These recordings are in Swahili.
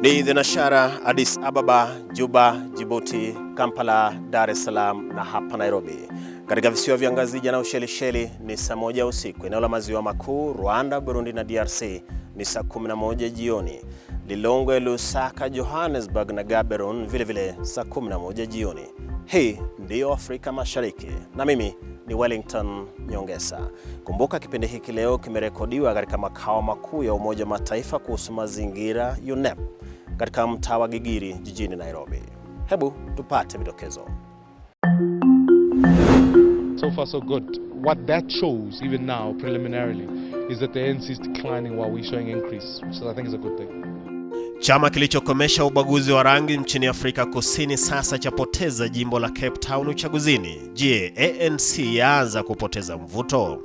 Ni Dhenashara, Addis Ababa, Juba, Djibouti, Kampala, Dar es Salaam na hapa Nairobi. Katika visiwa vya Ngazija na Ushelisheli ni saa 1 usiku. Eneo la maziwa makuu, Rwanda, Burundi na DRC ni saa 11 jioni. Lilongwe, Lusaka, Johannesburg na Gaborone vile vile saa 11 jioni. Hii ndio Afrika Mashariki na mimi ni Wellington Nyongesa. Kumbuka kipindi hiki leo kimerekodiwa katika makao makuu ya Umoja wa Mataifa kuhusu mazingira UNEP katika mtaa wa Gigiri jijini Nairobi. Hebu tupate vidokezo. So far so good. What that shows even now preliminarily is that the ANC is declining while we're showing increase, which I think is a good thing. Chama kilichokomesha ubaguzi wa rangi nchini Afrika Kusini sasa chapoteza jimbo la Cape Town uchaguzini. Je, ANC yaanza kupoteza mvuto?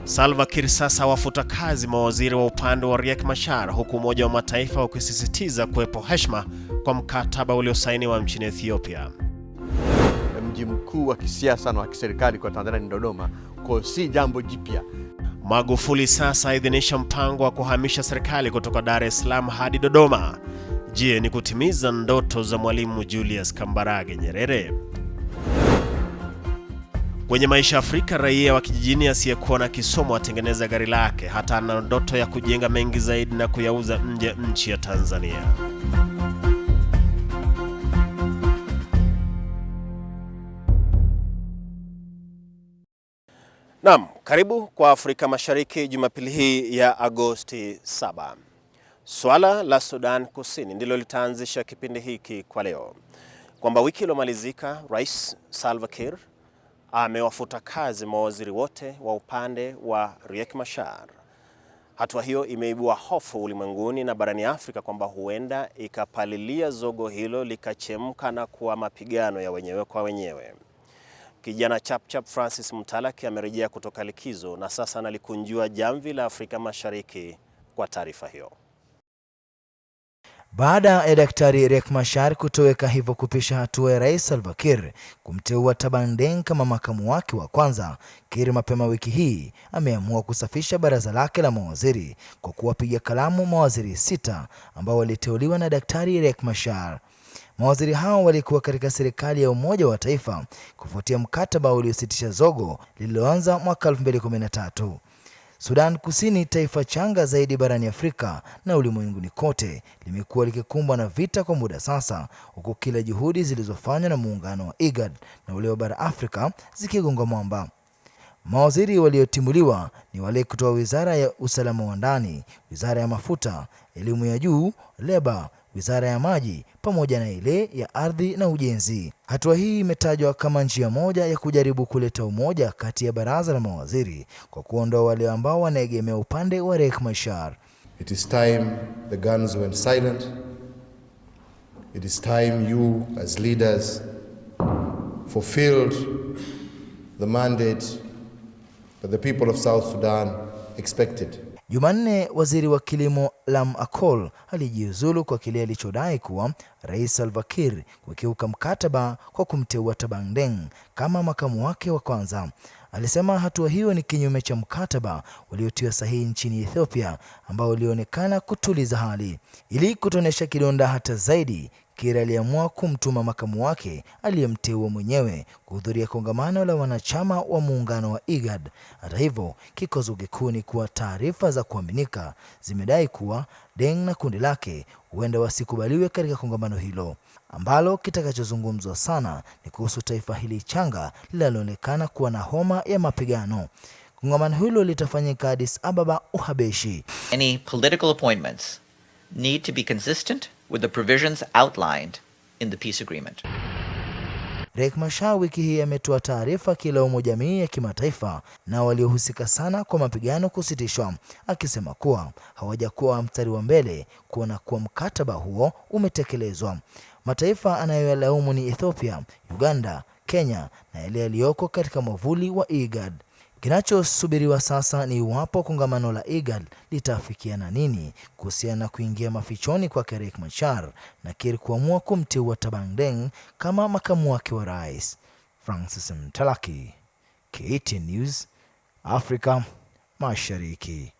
Salva Kiir sasa wafuta kazi mawaziri wa upande wa Riek Machar, huku Umoja wa Mataifa ukisisitiza kuwepo heshima kwa mkataba uliosainiwa nchini Ethiopia. Mji mkuu wa kisiasa na wa kiserikali kwa Tanzania ni Dodoma, kwa si jambo jipya. Magufuli sasa aidhinisha mpango wa kuhamisha serikali kutoka Dar es Salaam hadi Dodoma. Je, ni kutimiza ndoto za Mwalimu Julius Kambarage Nyerere? Kwenye maisha Afrika, raia wa kijijini asiyekuwa na kisomo atengeneza gari lake, hata ana ndoto ya kujenga mengi zaidi na kuyauza nje nchi ya Tanzania. Naam, karibu kwa Afrika Mashariki Jumapili hii ya Agosti 7. Swala la Sudan Kusini ndilo litaanzisha kipindi hiki kwa leo. Kwamba wiki iliyomalizika, Rais Salva Kiir amewafuta kazi mawaziri wote wa upande wa Riek Machar. Hatua hiyo imeibua hofu ulimwenguni na barani Afrika kwamba huenda ikapalilia zogo hilo likachemka na kuwa mapigano ya wenyewe kwa wenyewe. Kijana chap Francis Mtalaki amerejea kutoka likizo na sasa analikunjua jamvi la Afrika Mashariki kwa taarifa hiyo. Baada ya Daktari Riek Machar kutoweka hivyo kupisha hatua ya Rais Salva Kiir kumteua Taban Deng kama makamu wake wa kwanza, Kiir mapema wiki hii ameamua kusafisha baraza lake la mawaziri kwa kuwapiga kalamu mawaziri 6 ambao waliteuliwa na Daktari Riek Machar. Mawaziri hao walikuwa katika serikali ya Umoja wa Taifa kufuatia mkataba uliositisha zogo lililoanza mwaka 2013. Sudan Kusini, taifa changa zaidi barani Afrika na ulimwenguni kote, limekuwa likikumbwa na vita kwa muda sasa, huku kila juhudi zilizofanywa na muungano wa IGAD na ule wa bara Afrika zikigonga mwamba. Mawaziri waliotimuliwa ni wale kutoka Wizara ya Usalama wa Ndani, Wizara ya Mafuta, Elimu ya Juu, Leba, Wizara ya Maji pamoja na ile ya Ardhi na Ujenzi. Hatua hii imetajwa kama njia moja ya kujaribu kuleta umoja kati ya baraza la mawaziri kwa kuondoa wale ambao wanaegemea upande wa Riek Machar. It is time the guns went silent. It is time you as leaders fulfilled the mandate that the people of South Sudan expected. Jumanne, waziri wa kilimo Lam Akol alijiuzulu kwa kile alichodai kuwa Rais Salva Kiir kukiuka mkataba kwa kumteua Taban Deng kama makamu wake wa kwanza. Alisema hatua hiyo ni kinyume cha mkataba uliotiwa sahihi nchini Ethiopia ambao ulionekana kutuliza hali. Ili kutonesha kidonda hata zaidi, Kiir aliamua kumtuma makamu wake aliyemteua mwenyewe kuhudhuria kongamano la wanachama wa muungano wa IGAD. Hata hivyo, kikozo kikuu ni kuwa taarifa za kuaminika zimedai kuwa Deng na kundi lake huenda wasikubaliwe katika kongamano hilo, ambalo kitakachozungumzwa sana ni kuhusu taifa hili changa linaloonekana kuwa na homa ya mapigano. Kongamano hilo litafanyika Addis Ababa, Uhabeshi. Any political appointments need to be consistent with the provisions outlined in the peace agreement. Riek Machar wiki hii ametoa taarifa kilaumu jamii ya kimataifa na waliohusika sana kwa mapigano kusitishwa, akisema kuwa hawajakuwa mstari wa mbele kuona kuwa mkataba huo umetekelezwa. Mataifa anayoyalaumu ni Ethiopia, Uganda, Kenya na yale yaliyoko katika mwavuli wa IGAD. Kinachosubiriwa sasa ni iwapo kongamano la IGAD litafikiana nini kuhusiana na kuingia mafichoni kwa Riek Machar na Kiir kuamua kumteua Taban Deng kama makamu wake wa rais. Francis Mtalaki, KTN News, Afrika Mashariki.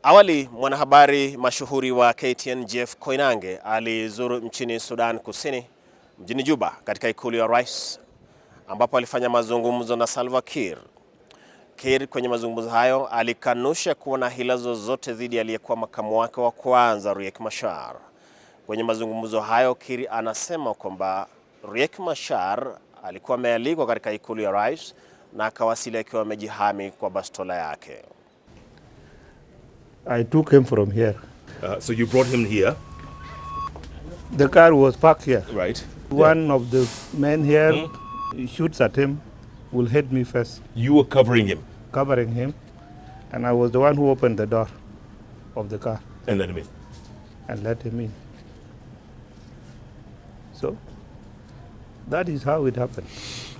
Awali, mwanahabari mashuhuri wa KTN Jeff Koinange alizuru nchini Sudan Kusini, mjini Juba, katika ikulu ya rais, ambapo alifanya mazungumzo na Salva Kiir. Kiir kwenye mazungumzo hayo alikanusha kuwa na hila zozote dhidi ya aliyekuwa makamu wake wa kwanza Riek Machar. Kwenye mazungumzo hayo, Kiir anasema kwamba Riek Machar alikuwa amealikwa katika ikulu ya rais na akawasili akiwa amejihami kwa bastola yake. I took him from here. So you brought him here? The car was parked here. Right. One of the men here shoots at him, will hit me first. You were covering him? Covering him. And I was the one who opened the door of the car. And let him in? And let him in. So, that is how it happened.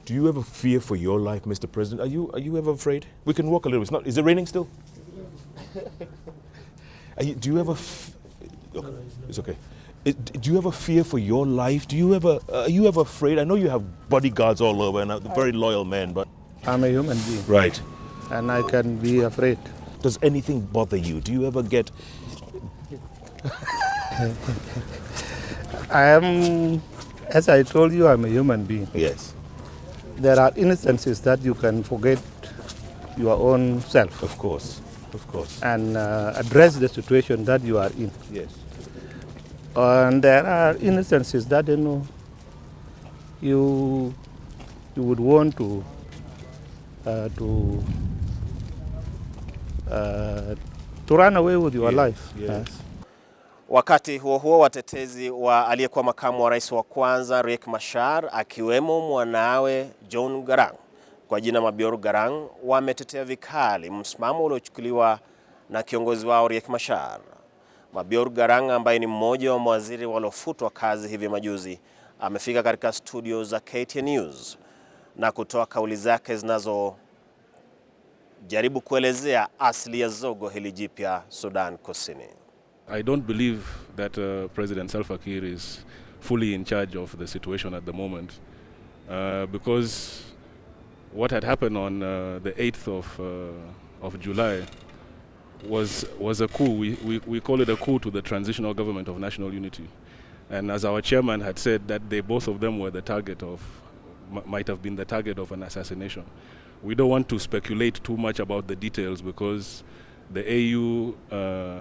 Do you ever fear for your life, Mr. President? Are you ever afraid? We can walk a little. Is it raining still? Do you ever... Look, it's okay. Do you ever fear for your life? Are you ever afraid? I know you have bodyguards all over and very loyal men, but... I'm a human being. Right. And I can be afraid. Does anything bother you? Do you ever get... As I told you, I'm a human being. Yes. There are instances that you can forget your own self. Of course. Of course. And address the situation that you are in. Yes. And there are instances that you would want to run away with your life. Yes. Wakati huo huo, watetezi wa aliyekuwa makamu wa rais wa kwanza Riek Machar, akiwemo mwanawe John Garang kwa jina Mabior Garang, wametetea vikali msimamo uliochukuliwa na kiongozi wao Riek Machar. Mabior Garang, ambaye ni mmoja wa mawaziri waliofutwa kazi hivi majuzi, amefika katika studio za KTN News na kutoa kauli zake zinazojaribu kuelezea asili ya zogo hili jipya Sudan Kusini. I don't believe that President Salva Kiir is fully in charge of the situation at the moment, because what had happened on the 8th of July was a coup. We call it a coup to the transitional government of national unity. And as our chairman had said, that both of them were the target of, might have been the target of an assassination. We don't want to speculate too much about the details because the AU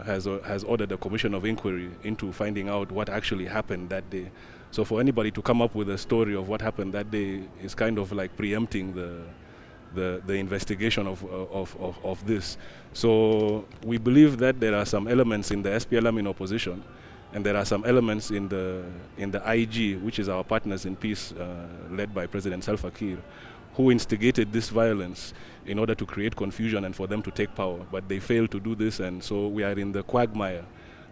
has ordered a commission of inquiry into finding out what actually happened that day. So for anybody to come up with a story of what happened that day is kind of like preempting the investigation of this. So we believe that there are some elements in the SPLM in opposition, and there are some elements in the IG, which is our partners in peace, led by President Salva Kiir, who instigated this violence in order to create confusion and for them to take power. But they failed to do this, and so we are in the quagmire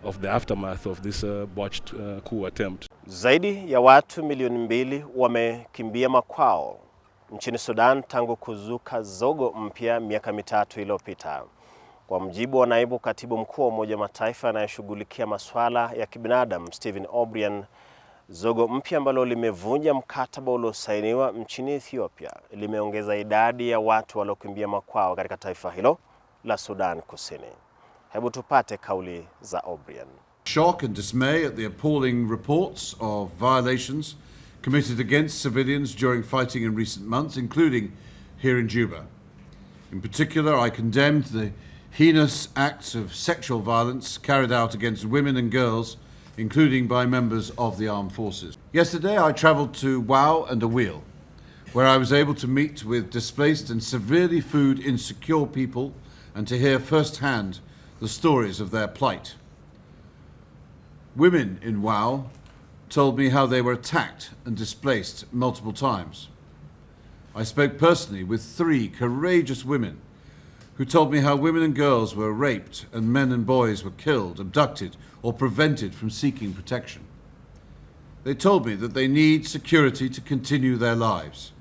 of the aftermath of this botched coup attempt. Zaidi ya watu milioni 2 wamekimbia makwao nchini Sudan tangu kuzuka zogo mpya miaka 3 iliyopita. Kwa mjibu wa naibu katibu mkuu wa Umoja wa Mataifa anayeshughulikia masuala ya kibinadamu Stephen O'Brien, zogo mpya ambalo limevunja mkataba uliosainiwa nchini Ethiopia limeongeza idadi ya watu waliokimbia makwao katika taifa hilo la Sudan Kusini. Hebu tupate kauli za O'Brien. Shock and dismay at the appalling reports of violations committed against civilians during fighting in recent months, including here in Juba. In particular, I condemned the heinous acts of sexual violence carried out against women and girls, including by members of the armed forces. Yesterday, I traveled to Wau and Awil, where I was able to meet with displaced and severely food insecure people and to hear firsthand the stories of their plight. Women in Wau told me how they were attacked and displaced multiple times. I spoke personally with 3 courageous women who told me how women and girls were raped and men and boys were killed, abducted, or prevented from seeking protection. They told me that they need security to continue their lives.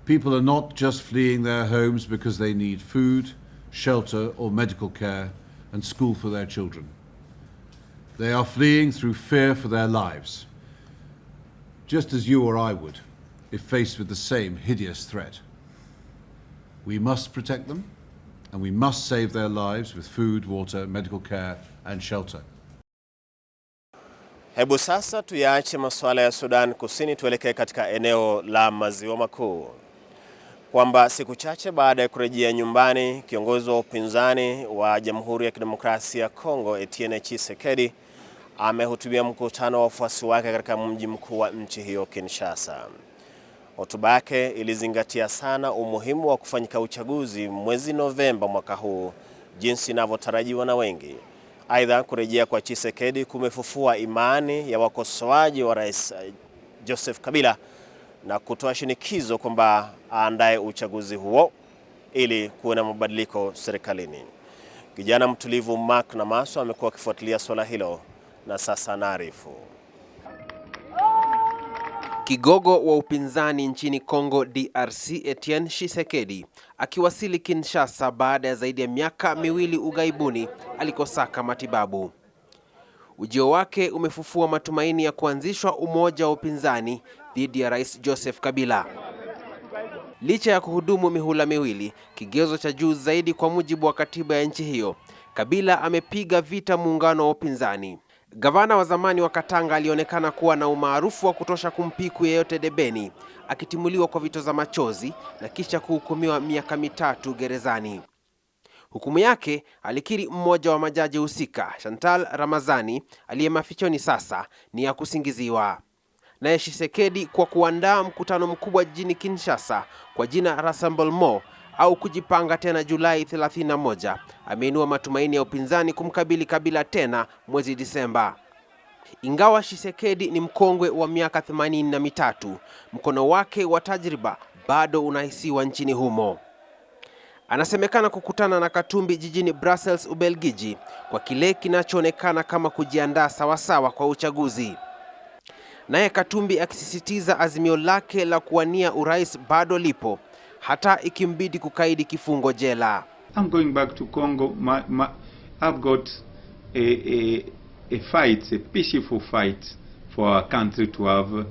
People are not just fleeing their homes because they need food, shelter, or medical care and school for their children. They are fleeing through fear for their lives, just as you or I would if faced with the same hideous threat. We must protect them, and we must save their lives with food, water, medical care and shelter. Hebu sasa tuyaache masuala ya Sudan Kusini tuelekee katika eneo la Maziwa Makuu. Kwamba siku chache baada ya kurejea nyumbani, kiongozi wa upinzani wa Jamhuri ya Kidemokrasia ya Kongo Etienne Tshisekedi amehutubia mkutano wa wafuasi wake katika mji mkuu wa nchi hiyo Kinshasa. Hotuba yake ilizingatia sana umuhimu wa kufanyika uchaguzi mwezi Novemba mwaka huu jinsi inavyotarajiwa na wengi. Aidha, kurejea kwa Tshisekedi kumefufua imani ya wakosoaji wa Rais Joseph Kabila na kutoa shinikizo kwamba aandae uchaguzi huo ili kuwe na mabadiliko serikalini. Kijana mtulivu Mark Namaso amekuwa akifuatilia swala hilo na sasa anaarifu. Kigogo wa upinzani nchini Kongo DRC Etienne Tshisekedi akiwasili Kinshasa baada ya zaidi ya miaka miwili ughaibuni alikosaka matibabu. Ujio wake umefufua matumaini ya kuanzishwa umoja wa upinzani dhidi ya Rais Joseph Kabila. Licha ya kuhudumu mihula miwili, kigezo cha juu zaidi kwa mujibu wa katiba ya nchi hiyo, Kabila amepiga vita muungano wa upinzani. Gavana wa zamani wa Katanga alionekana kuwa na umaarufu wa kutosha kumpiku yeyote debeni, akitimuliwa kwa vitoza machozi na kisha kuhukumiwa miaka 3 gerezani. Hukumu yake alikiri mmoja wa majaji husika, Chantal Ramazani, aliyemafichoni sasa, ni ya kusingiziwa. Naye Tshisekedi kwa kuandaa mkutano mkubwa jijini Kinshasa kwa jina Rassemblement au kujipanga tena Julai 31, ameinua matumaini ya upinzani kumkabili Kabila tena mwezi Disemba. Ingawa Tshisekedi ni mkongwe wa miaka 83, mkono wake wa tajriba bado unahisiwa nchini humo. Anasemekana kukutana na Katumbi jijini Brussels, Ubelgiji, kwa kile kinachoonekana kama kujiandaa sawasawa kwa uchaguzi. Naye Katumbi akisisitiza azimio lake la kuwania urais bado lipo, hata ikimbidi kukaidi kifungo jela. I'm going back to Congo. I've got a fight, a peaceful fight for our country to have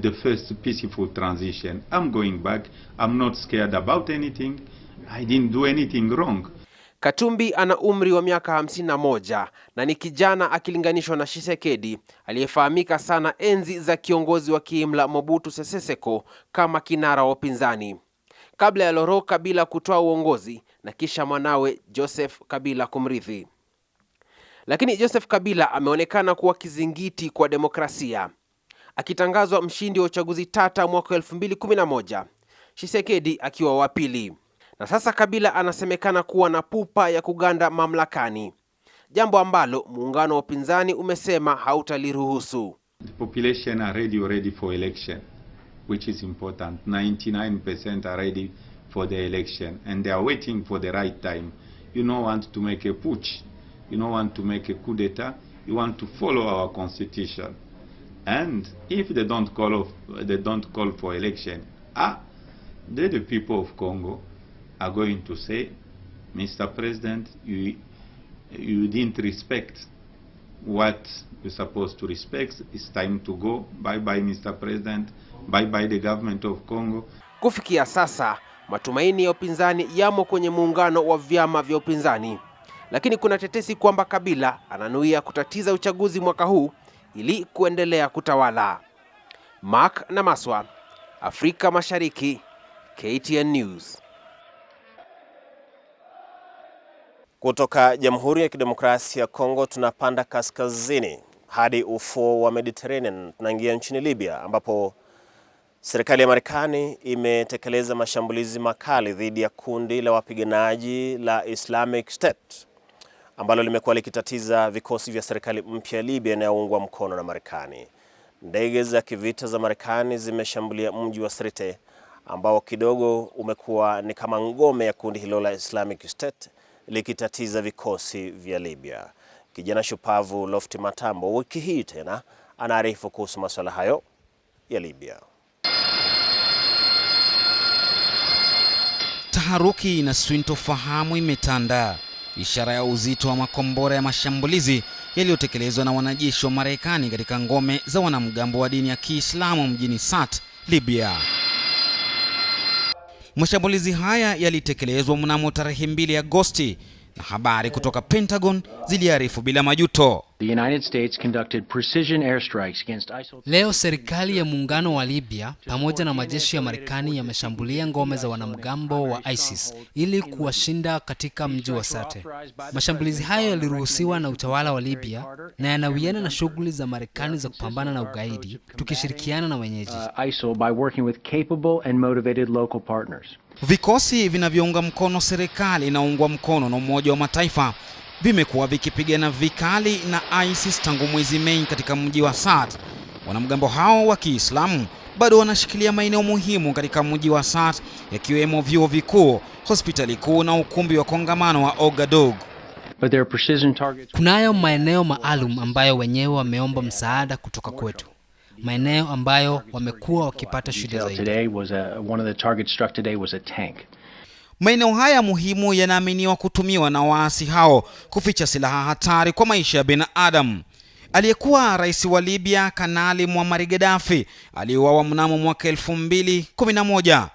the first peaceful transition. I'm going back. I'm not scared about anything. I didn't do anything wrong. Katumbi ana umri wa miaka 51 na ni kijana akilinganishwa na Tshisekedi aliyefahamika sana enzi za kiongozi wa kiimla Mobutu Sese Seko kama kinara wa upinzani, kabla ya Laurent Kabila kutoa uongozi na kisha mwanawe Joseph Kabila kumrithi. Lakini Joseph Kabila ameonekana kuwa kizingiti kwa demokrasia. Akitangazwa mshindi wa uchaguzi tata mwaka 2011, Tshisekedi akiwa wa pili. Na sasa Kabila anasemekana kuwa na pupa ya kuganda mamlakani, jambo ambalo muungano wa upinzani umesema hautaliruhusu. The population are ready for election, which is important. 99% are ready for the election and they are waiting for the right time. You don't want to make a putsch. You don't want to make a coup d'etat. You want to follow our constitution. And if they don't call for election, the people of Congo are going to say, Mr. President, you didn't respect what you're supposed to respect. It's time to go. Bye-bye, Mr. President. Bye-bye, the government of Congo. Kufikia sasa, matumaini ya upinzani yamo kwenye muungano wa vyama vya upinzani. Lakini kuna tetesi kwamba Kabila ananuia kutatiza uchaguzi mwaka huu ili kuendelea kutawala. Mark Namaswa, Afrika Mashariki, KTN News. Kutoka Jamhuri ya Kidemokrasia ya Kongo tunapanda kaskazini hadi ufuo wa Mediterranean, tunaingia nchini Libya ambapo serikali ya Marekani imetekeleza mashambulizi makali dhidi ya kundi la wapiganaji la Islamic State ambalo limekuwa likitatiza vikosi vya serikali mpya Libya inayoungwa mkono na Marekani. Ndege za kivita za Marekani zimeshambulia mji wa Sirte ambao kidogo umekuwa ni kama ngome ya kundi hilo la Islamic State likitatiza vikosi vya Libya. Kijana shupavu Lofty Matambo wiki hii tena anaarifu kuhusu masuala hayo ya Libya. Taharuki na sintofahamu imetanda, ishara ya uzito wa makombora ya mashambulizi yaliyotekelezwa na wanajeshi wa Marekani katika ngome za wanamgambo wa dini ya Kiislamu mjini Sirte, Libya. Mashambulizi haya yalitekelezwa mnamo tarehe 2 Agosti na habari kutoka Pentagon ziliarifu bila majuto. The United States conducted precision airstrikes against ISIL. Leo serikali ya muungano wa Libya pamoja na majeshi ya Marekani yameshambulia ngome za wanamgambo wa ISIS ili kuwashinda katika mji wa Sirte. Mashambulizi hayo yaliruhusiwa na utawala wa Libya na yanawiana na shughuli za Marekani za kupambana na ugaidi tukishirikiana na wenyeji. ISIL by working with capable and motivated local partners. Vikosi vinavyounga mkono serikali inaungwa mkono na Umoja wa Mataifa vimekuwa vikipigana vikali na ISIS tangu mwezi Mei katika mji wa Sirte. Wanamgambo hao wa Kiislamu bado wanashikilia maeneo muhimu katika mji wa Sirte yakiwemo vyuo vikuu, hospitali kuu na ukumbi wa kongamano wa Ouagadougou. But there are precision targets. Kunayo maeneo maalum ambayo wenyewe wameomba msaada kutoka kwetu. Maeneo ambayo wamekuwa wakipata shida zaidi. One of the targets struck today was a tank. Maeneo haya muhimu yanaaminiwa kutumiwa na waasi hao kuficha silaha hatari kwa maisha ya binadamu. Aliyekuwa rais wa Libya Kanali Muammar Gaddafi aliuawa mnamo mwaka 2011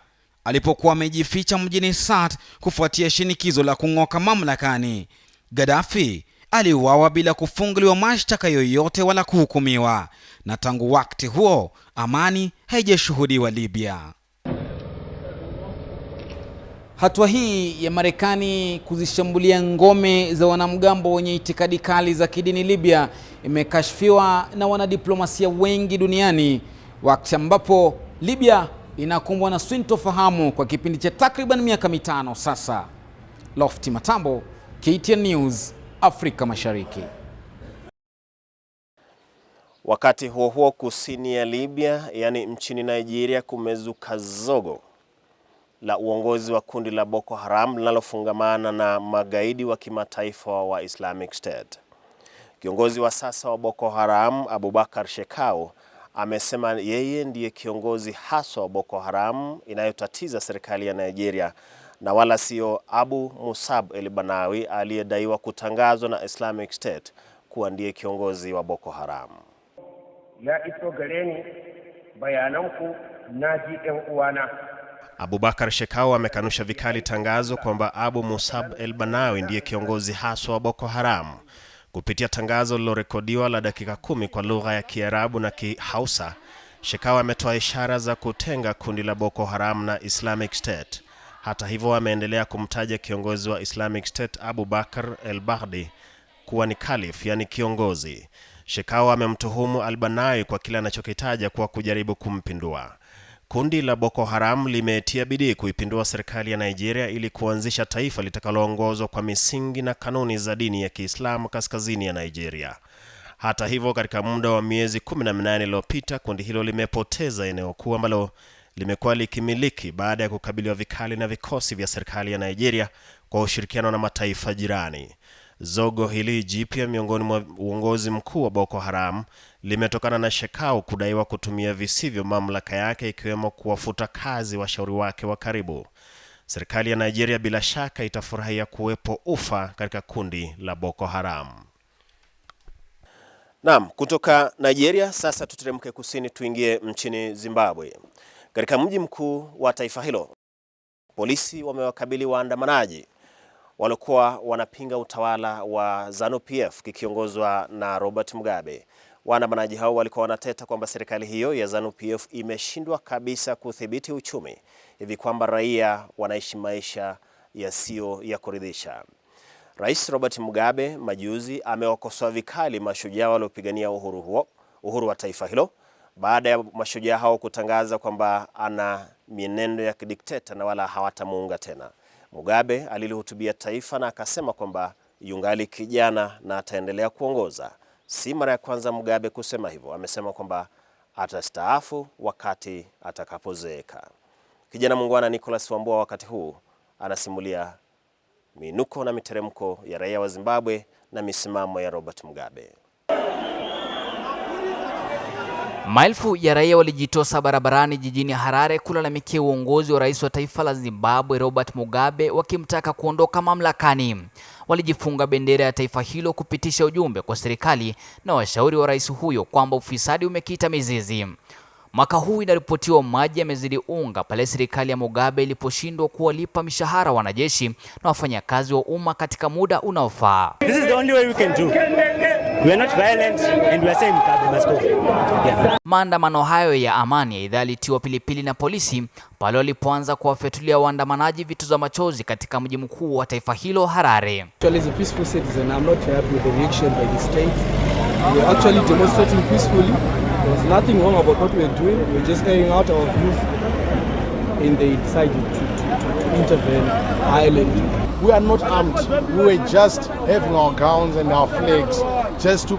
alipokuwa amejificha mjini Sirte kufuatia shinikizo la kung'oka mamlakani. Gaddafi aliuawa bila kufunguliwa mashtaka yoyote wala kuhukumiwa, na tangu wakati huo amani haijashuhudiwa Libya. Hatua hii ya Marekani kuzishambulia ngome za wanamgambo wenye itikadi kali za kidini Libya imekashfiwa na wanadiplomasia wengi duniani, wakati ambapo Libya inakumbwa na sintofahamu kwa kipindi cha takriban miaka 5 sasa. Lofty Matambo, KTN News, Afrika Mashariki. Wakati huo huo, kusini ya Libya, yani nchini Nigeria, kumezuka zogo la uongozi wa kundi la Boko Haram linalofungamana na magaidi wa kimataifa wa Islamic State. Kiongozi wa sasa wa Boko Haram, Abubakar Shekau, amesema yeye ndiye kiongozi hasa wa Boko Haram inayotatiza serikali ya Nigeria na wala sio Abu Musab el-Banawi aliyedaiwa kutangazwa na Islamic State kuwa ndiye kiongozi wa Boko Haram. Ya iso gare ni bayananku naji ɗan uwana. Abubakar Shekau amekanusha vikali tangazo kwamba Abu Musab el-Banawi ndiye kiongozi hasa wa Boko Haram. Kupitia tangazo lilorekodiwa la dakika 10 kwa lugha ya Kiarabu na Kihausa, Shekau ametoa ishara za kutenga kundi la Boko Haram na Islamic State. Hata hivyo ameendelea kumtaja kiongozi wa Islamic State Abu Bakr el-Baghdadi kuwa ni kalif, yani kiongozi. Shekau amemtuhumu al-Banawi kwa kile anachokitaja kuwa kujaribu kumpindua. Kundi la Boko Haram limetia bidii kuipindua serikali ya Nigeria ili kuanzisha taifa litakaloongozwa kwa misingi na kanuni za dini ya Kiislamu kaskazini ya Nigeria. Hata hivyo, katika muda wa miezi 18 iliyopita, kundi hilo limepoteza eneo kuu ambalo limekuwa likimiliki baada ya kukabiliwa vikali na vikosi vya serikali ya Nigeria kwa ushirikiano na mataifa jirani. Zogo hili jipya miongoni mwa uongozi mkuu wa Boko Haram limetokana na Shekau kudaiwa kutumia visivyo mamlaka yake, ikiwemo kuwafuta kazi washauri wake wa karibu. Serikali ya Nigeria bila shaka itafurahia kuwepo ufa katika kundi la Boko Haram. Naam, kutoka Nigeria sasa tuteremke kusini tuingie nchini Zimbabwe. Katika mji mkuu wa taifa hilo, polisi wamewakabili waandamanaji walikuwa wanapinga utawala wa ZANU-PF kikiongozwa na Robert Mugabe. Waandamanaji hao walikuwa wanateta kwamba serikali hiyo ya ZANU-PF imeshindwa kabisa kudhibiti uchumi, hivi kwamba raia wanaishi maisha yasiyo ya kuridhisha. Rais Robert Mugabe majuzi amewakosoa vikali mashujaa waliopigania uhuru wa taifa hilo baada ya mashujaa hao kutangaza kwamba ana mienendo ya kidikteta na wala hawatamuunga tena. Mugabe alilihutubia taifa na akasema kwamba yungali kijana na ataendelea kuongoza. Si mara ya kwanza Mugabe kusema hivyo. Amesema kwamba atastaafu wakati atakapozeeka. Kijana muungwana Nicholas Wambua wakati huu anasimulia minuko na miteremko ya raia wa Zimbabwe na misimamo ya Robert Mugabe. Maelfu ya raia walijitosa barabarani jijini Harare kulalamikia uongozi wa rais wa taifa la Zimbabwe Robert Mugabe, wakimtaka kuondoka mamlakani. Walijifunga bendera ya taifa hilo kupitisha ujumbe kwa serikali na washauri wa rais huyo kwamba ufisadi umekita mizizi. Mwaka huu inaripotiwa maji yamezidi unga pale serikali ya Mugabe iliposhindwa kuwalipa mishahara wanajeshi na wafanyakazi wa umma katika muda unaofaa. This is the only way we can do. We are not violent and we are saying Mugabe must go. Yeah. Maandamano hayo ya amani aidha yalitiwa pilipili na polisi pale walipoanza kuwafyatulia waandamanaji vitu za machozi katika mji mkuu wa taifa hilo, Harare. Actually, as a peaceful citizen, I'm not happy with the reaction by the state. We are actually demonstrating peacefully. There's nothing wrong about what we're doing. We're just carrying out our views, and they decided to intervene violently. We are not armed. We were just having our gowns and our flags just to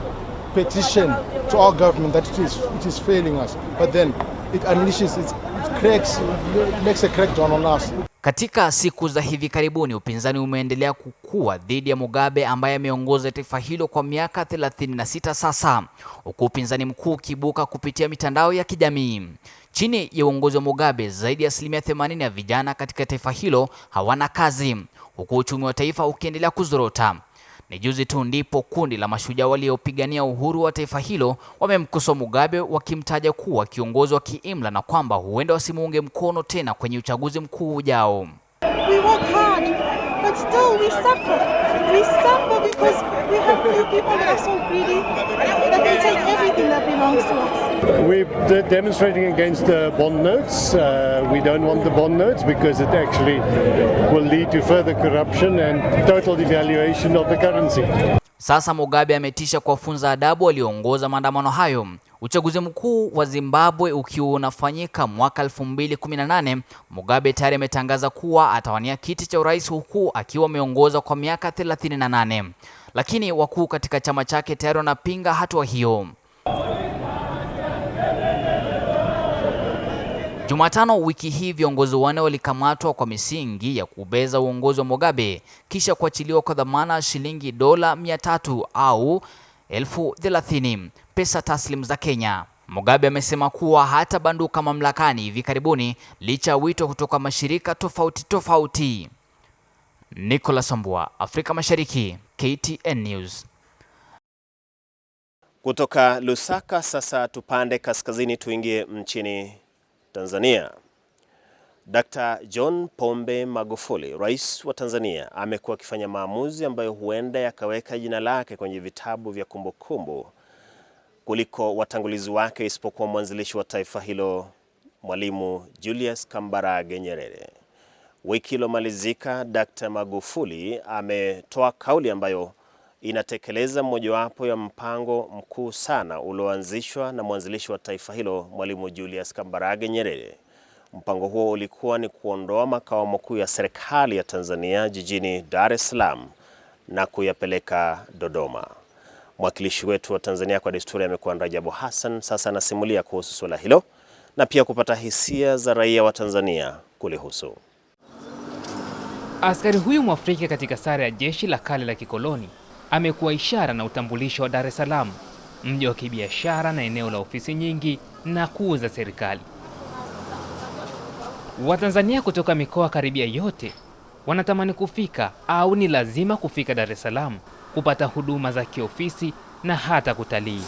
petition to our government that it is failing us. But then it unleashes, it makes a crackdown on us. Katika siku za hivi karibuni upinzani umeendelea kukua dhidi ya Mugabe ambaye ameongoza taifa hilo kwa miaka 36 sasa, huku upinzani mkuu ukibuka kupitia mitandao ya kijamii. Chini ya uongozi wa Mugabe, zaidi ya 80% ya vijana katika taifa hilo hawana kazi, huku uchumi wa taifa ukiendelea kuzorota. Ni juzi tu ndipo kundi la mashujaa waliopigania uhuru wa taifa hilo wamemkosoa Mugabe wakimtaja kuwa kiongozi wa kiimla na kwamba huenda wasimuunge mkono tena kwenye uchaguzi mkuu ujao. We work hard, but still we suffer. We suffer because we have few people that are so greedy that they take everything that belongs to us. We're demonstrating against the bond notes. We don't want the bond notes because it actually will lead to further corruption and total devaluation of the currency. Sasa Mugabe ametisha kuwafunza adabu walioongoza maandamano hayo. Uchaguzi mkuu wa Zimbabwe ukiwa unafanyika mwaka 2018, Mugabe tayari ametangaza kuwa atawania kiti cha urais huku akiwa ameongoza kwa miaka 38. Lakini wakuu katika chama chake tayari wanapinga hatua hiyo. Jumatano wiki hii viongozi wanne walikamatwa kwa misingi ya kubeza uongozi wa Mugabe kisha kuachiliwa kwa dhamana shilingi $300 au 30,000 pesa taslim za Kenya. Mugabe amesema kuwa hata banduka mamlakani hivi karibuni licha wito kutoka mashirika tofauti. Nicholas Mbua, Afrika Mashariki, KTN News. Kutoka Lusaka sasa tupande kaskazini tuingie nchini Tanzania. Dr. John Pombe Magufuli, rais wa Tanzania, amekuwa akifanya maamuzi ambayo huenda yakaweka jina lake kwenye vitabu vya kumbukumbu kuliko watangulizi wake, isipokuwa mwanzilishi wa taifa hilo Mwalimu Julius Kambarage Nyerere. Wiki iliyomalizika, Dr. Magufuli ametoa kauli ambayo inatekeleza mojawapo ya mpango mkuu sana ulioanzishwa na mwanzilishi wa taifa hilo Mwalimu Julius Kambarage Nyerere. Mpango huo ulikuwa ni kuondoa makao makuu ya serikali ya Tanzania jijini Dar es Salaam na kuyapeleka Dodoma. Mwakilishi wetu wa Tanzania kwa desturi amekuwa Rajabu Hassan, sasa anasimulia kuhusu suala hilo na pia kupata hisia za raia wa Tanzania kulihusu. Askari huyu Mwafrika katika sare ya jeshi la kale la kikoloni amekuwa ishara na utambulisho wa Dar es Salaam, mji wa kibiashara na eneo la ofisi nyingi na kuu za serikali. Watanzania kutoka mikoa karibia yote wanatamani kufika au ni lazima kufika Dar es Salaam kupata huduma za kiofisi na hata kutalii.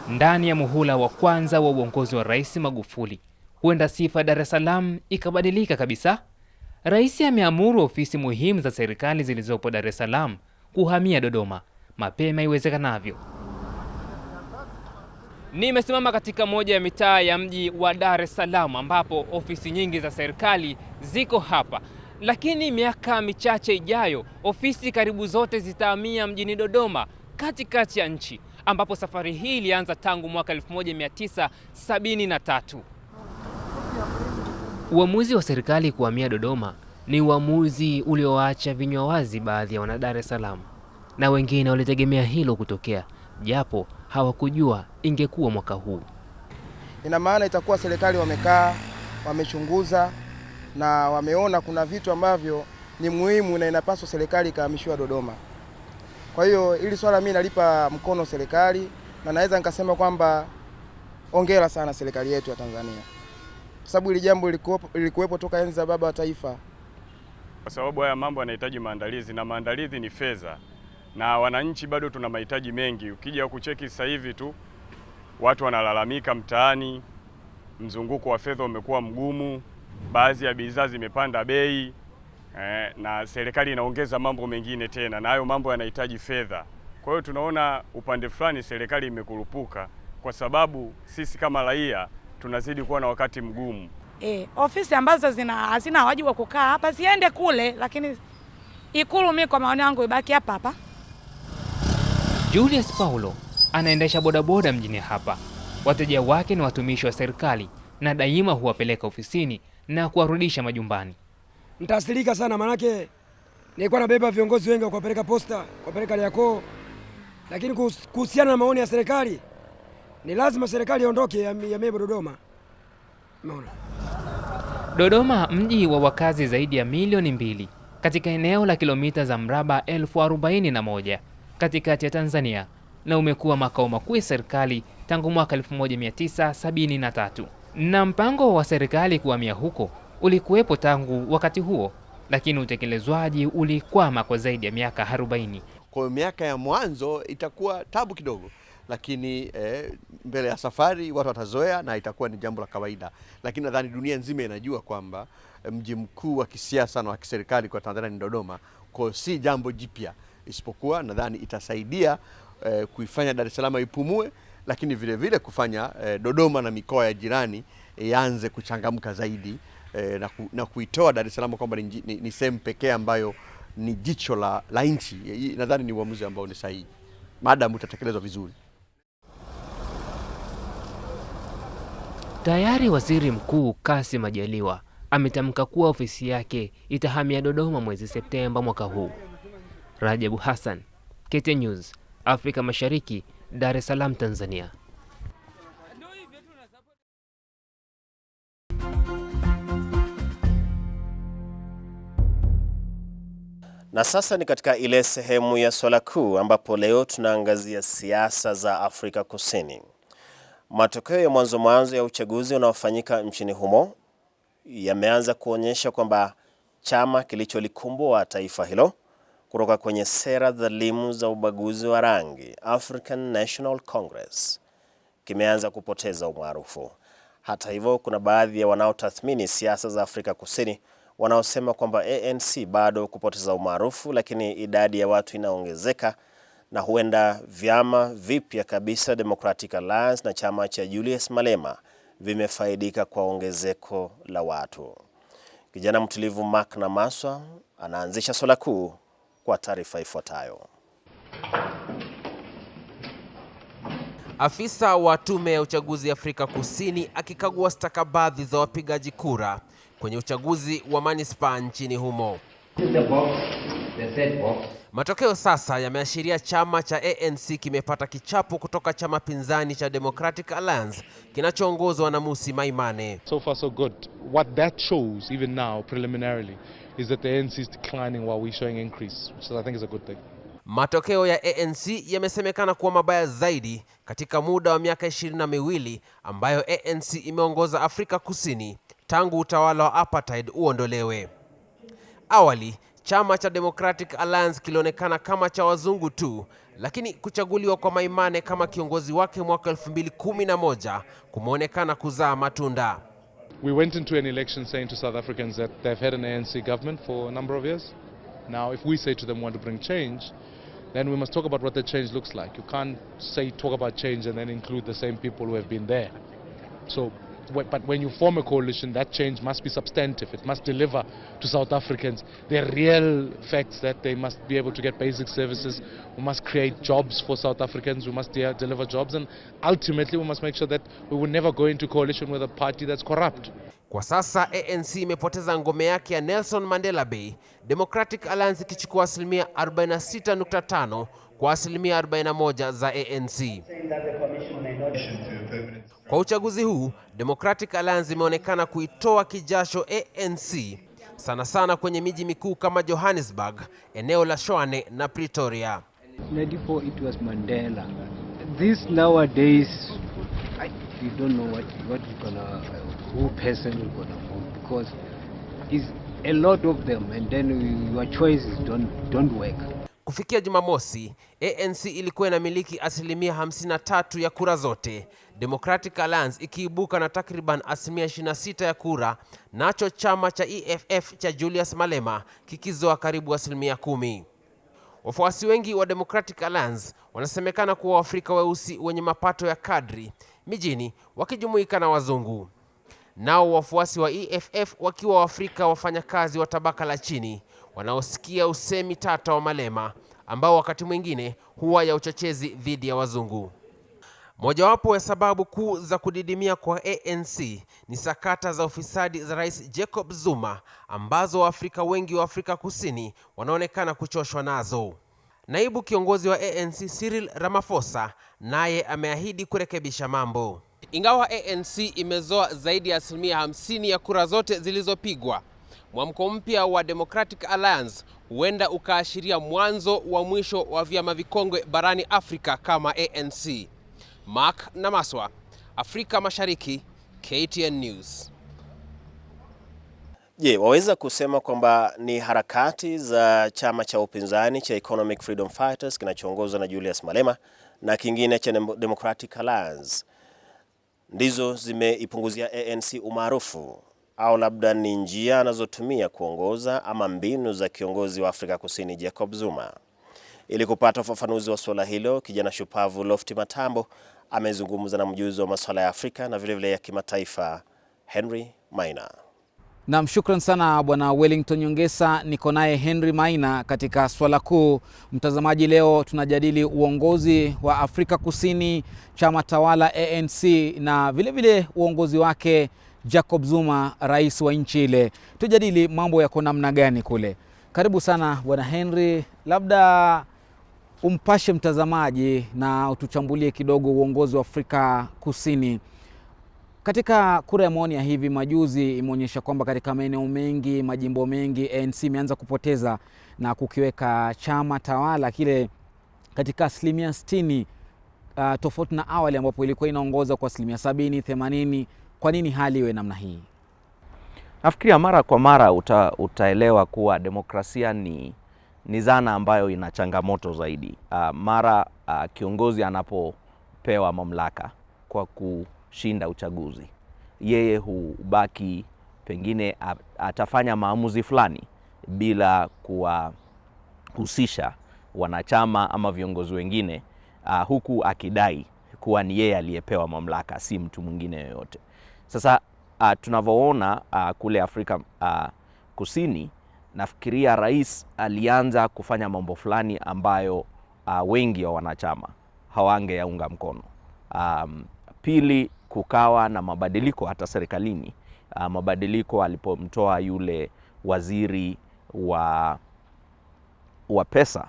Ndani ya muhula wa kwanza wa uongozi wa Rais Magufuli, huenda sifa Dar es Salaam ikabadilika kabisa. Rais ameamuru ofisi muhimu za serikali zilizopo Dar es Salaam kuhamia Dodoma mapema iwezekanavyo. Nimesimama katika moja ya mitaa ya mji wa Dar es Salaam ambapo ofisi nyingi za serikali ziko hapa. Lakini miaka michache ijayo, ofisi karibu zote zitahamia mjini Dodoma, katikati ya nchi, ambapo safari hii ilianza tangu mwaka 1973. Uamuzi wa serikali kuhamia Dodoma ni uamuzi ulioacha vinywa wazi baadhi ya wana Dar es Salaam, na wengine walitegemea hilo kutokea, japo hawakujua ingekuwa mwaka huu. Ina maana itakuwa serikali wamekaa, wamechunguza na wameona kuna vitu ambavyo ni muhimu na inapaswa serikali ikahamishiwa Dodoma. Kwa hiyo ili swala mimi nalipa mkono serikali na naweza nikasema kwamba hongera sana serikali yetu ya Tanzania. Kwa sababu hili jambo lilikuwepo toka enzi za baba wa taifa. Kwa sababu haya mambo yanahitaji maandalizi na maandalizi ni fedha. Na wananchi bado tuna mahitaji mengi. Ukija kucheki sasa hivi tu watu wanalalamika mtaani, mzunguko wa fedha umekuwa mgumu, baadhi ya bidhaa zimepanda bei, na serikali inaongeza mambo mengine tena, na hayo mambo yanahitaji fedha. Kwa hiyo tunaona upande fulani serikali imekurupuka, kwa sababu sisi kama raia tunazidi kuwa na wakati mgumu. Ofisi ambazo hazina wajibu wa kukaa hapa ziende kule, lakini Ikulu mimi kwa maoni yangu ibaki hapa hapa. Julius Paulo anaendesha bodaboda mjini hapa. Wateja wake ni watumishi wa serikali na daima huwapeleka ofisini na kuwarudisha majumbani. Mtaasirika sana, manake nilikuwa nabeba viongozi wengi kuwapeleka posta, kuwapeleka Liako, lakini kuhusiana na maoni ya serikali ni lazima serikali iondoke ya Mebo Dodoma. Umeona? Dodoma, mji wa wakazi zaidi ya milioni 2 katika eneo la kilomita za mraba 1041 katikati ya Tanzania, na umekuwa makao makuu ya serikali tangu mwaka 1973. Na mpango wa serikali kuhamia huko ulikuwepo tangu wakati huo, lakini utekelezwaji ulikwama kwa zaidi ya miaka 40. Kwa miaka ya mwanzo itakuwa tabu kidogo, lakini mbele ya safari watu watazoea na itakuwa ni jambo la kawaida. Lakini nadhani dunia nzima inajua kwamba mji mkuu wa kisiasa na wa kiserikali kwa Tanzania ni Dodoma. Kwa si jambo jipya, isipokuwa nadhani itasaidia kuifanya Dar es Salaam ipumue, lakini vile vile kufanya Dodoma na mikoa ya jirani ianze kuchangamka zaidi, na kuitoa Dar es Salaam kwamba ni sehemu pekee ambayo ni jicho la nchi. Nadhani ni uamuzi ambao ni sahihi, maadamu utatekelezwa vizuri. Tayari Waziri Mkuu Kassim Majaliwa ametamka kuwa ofisi yake itahamia Dodoma mwezi Septemba mwaka huu. Rajabu Hassan, KTN News, Afrika Mashariki, Dar es Salaam, Tanzania. Na sasa ni katika ile sehemu ya swala kuu ambapo leo tunaangazia siasa za Afrika Kusini. Matokeo ya mwanzo ya uchaguzi unaofanyika nchini humo yameanza kuonyesha kwamba chama kilicholikumboa taifa hilo kutoka kwenye sera dhalimu za ubaguzi wa rangi, African National Congress, kimeanza kupoteza umaarufu. Hata hivyo, kuna baadhi ya wanaotathmini siasa za Afrika Kusini wanaosema kwamba ANC bado kupoteza umaarufu, lakini idadi ya watu inaongezeka na huenda vyama vipya kabisa Democratic Alliance na chama cha Julius Malema vimefaidika kwa ongezeko la watu. Kijana mtulivu Mark na Maswa anaanzisha swala kuu kwa taarifa ifuatayo. Afisa wa tume ya uchaguzi Afrika Kusini akikagua stakabadhi za wapigaji kura kwenye uchaguzi wa manispaa nchini humo. Matokeo sasa yameashiria chama cha ANC kimepata kichapo kutoka chama pinzani cha Democratic Alliance kinachoongozwa na Musi Maimane. So far so good. What that shows even now preliminarily is that the ANC is declining while we're showing increase, which I think is a good thing. Matokeo ya ANC yamesemekana kuwa mabaya zaidi katika muda wa miaka 22 ambayo ANC imeongoza Afrika Kusini tangu utawala wa apartheid uondolewe. Awali, chama cha Democratic Alliance kilionekana kama cha wazungu tu, lakini kuchaguliwa kwa Maimane kama kiongozi wake mwaka 2011 kumeonekana kuzaa matunda. We went into an election saying to South Africans that they've had an ANC government for a number of years. Now, if we say to them we want to bring change, then we must talk about what the change looks like. You can't talk about change and then include the same people who have been there. So, but when you form a coalition, that change must be substantive. It must deliver to South Africans the real facts that they must be able to get basic services. We must create jobs for South Africans. We must deliver jobs, and ultimately we must make sure that we will never go into coalition with a party that's corrupt. Kwa sasa ANC imepoteza ngome yake ya Nelson Mandela Bay, Democratic Alliance ikichukua 46.5 kwa 41% za ANC. Kwa uchaguzi huu, Democratic Alliance imeonekana kuitoa kijasho ANC sana sana kwenye miji mikuu kama Johannesburg, eneo la Tshwane na Pretoria. 94 it was Mandela. This nowadays we don't know who person is gonna vote, because is a lot of them, and then your choices don't work. Kufikia Jumamosi, ANC ilikuwa inamiliki 53% ya kura zote, Democratic Alliance ikiibuka na takriban 26% ya kura, nacho chama cha EFF cha Julius Malema kikizoa karibu 10%. Wafuasi wengi wa Democratic Alliance wanasemekana kuwa Waafrika weusi wenye mapato ya kadri mijini wakijumuika na wazungu. Nao wafuasi wa EFF wakiwa Waafrika wafanyakazi wa tabaka la chini wanaosikia usemi tata wa Malema ambao wakati mwingine huwa ya uchochezi dhidi ya wazungu. Mojawapo ya sababu kuu za kudidimia kwa ANC ni sakata za ufisadi za Rais Jacob Zuma ambazo Waafrika wengi wa Afrika Kusini wanaonekana kuchoshwa nazo. Naibu kiongozi wa ANC Cyril Ramaphosa naye ameahidi kurekebisha mambo. Ingawa ANC imezoa zaidi ya 50% ya kura zote zilizopigwa, mwamko mpya wa Democratic Alliance huenda ukaashiria mwanzo wa mwisho wa vyama vikongwe barani Afrika kama ANC. Mark Namaswa, Afrika Mashariki, KTN News. Je, waweza kusema kwamba ni harakati za chama cha upinzani cha Economic Freedom Fighters kinachoongozwa na Julius Malema na kingine cha Democratic Alliance ndizo zimeipunguzia ANC umaarufu, au labda ni njia anazotumia kuongoza ama mbinu za kiongozi wa Afrika Kusini Jacob Zuma? Ili kupata ufafanuzi wa swala hilo, kijana shupavu Lofty Matambo amezungumza na mjuzi wa masuala ya Afrika na vile vile ya kimataifa Henry Maina. Na shukran sana bwana Wellington Nyongesa. Niko naye Henry Maina katika swala kuu. Mtazamaji, leo tunajadili uongozi wa Afrika Kusini, chama tawala ANC, na vile vile uongozi wake Jacob Zuma, rais wa nchi ile. Tujadili mambo yako namna gani kule. Karibu sana bwana Henry, labda umpashe mtazamaji na utuchambulie kidogo uongozi wa Afrika Kusini. Katika kura ya maoni ya hivi majuzi imeonyesha kwamba katika maeneo mengi, majimbo mengi, ANC imeanza kupoteza na kukiweka chama tawala kile katika 60%, tofauti na awali ambapo ilikuwa inaongoza kwa 70, 80. Kwa nini hali iwe namna hii? Nafikiria mara kwa mara utaelewa kuwa demokrasia ni zana ambayo ina changamoto zaidi. Mara kiongozi anapopewa mamlaka kwa kushinda uchaguzi, yeye hubaki pengine atafanya maamuzi fulani bila kuwahusisha wanachama ama viongozi wengine, huku akidai kuwa ni yeye aliyepewa mamlaka, si mtu mwingine yoyote. Sasa tunavyoona kule Afrika Kusini, nafikiria rais alianza kufanya mambo fulani ambayo wengi wa wanachama hawangeyaunga mkono. Pili, kukawa na mabadiliko hata serikalini. Mabadiliko alipomtoa yule waziri wa pesa